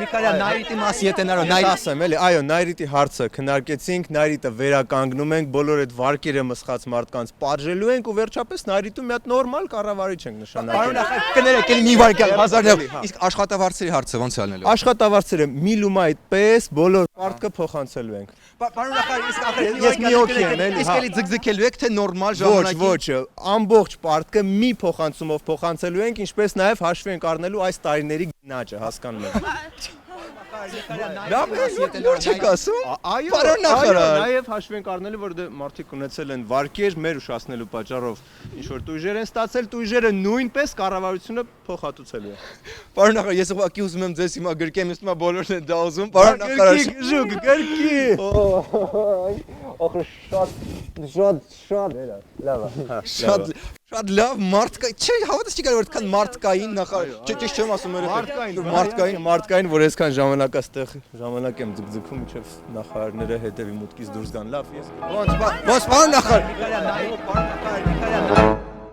Նիկարյան Նայրիտի մասի հետ են Ես ասեմ, էլի, այո, Նայրիտի հարցը քննարկեցինք, Նայրիտը վերականգնում ենք, բոլոր այդ վարկերը մսխած մարդկանց պատժելու ենք ու վերջապես Նայրիտում մի հատ նորմալ կառավարիչ ենք նշանակել։ Կներեք, էլի մի վարկյալ 1000 իսկ աշխատավարձերի հարցը ոնց է ալնելու։ Աշխատավարձերը միլում այդպես բոլոր պարտքը փոխանցելու ենք։ Պարոն նախարար, իսկ Ես մի օքի եմ, էլի, իսկ էլի ձգձգելու եք թե նորմալ ժամանակի։ Ոչ, ամբողջ պարտքը մի փոխանցումով փոխանցելու ենք, ինչպես նաև հաշվի ենք առնելու այս տարիների գնաճը, հասկանում եք։ Լավ, նոր չեք ասում։ Այո, պարոն նախարար։ Նաև հաշվի ենք առնելու, որ դե մարդիկ ունեցել են վարկեր մեր ուշացնելու պատճառով ինչ որ տույժեր են ստացել, տույժերը նույնպես կառավարությունը փոխհատուցելու է։ Պարոն նախարար, ես ուղղակի ուզում եմ ձեզ հիմա գրկեմ, ես հիմա բոլորն են դա ուզում։ Պարոն նախարար, ժուկ, գրկի։ Շատ լավ մարդկա, չէ, հավատաս չի կարող այդքան մարդկային նախարար։ Ճիշտ չեմ ասում մարդկային, որ այսքան ժամանակ այստեղ ժամանակ եմ ձգձգում, մինչև նախարարները հետևի մուտքից դուրս գան։ Լավ, ես։ Ոնց, պարոն նախարար։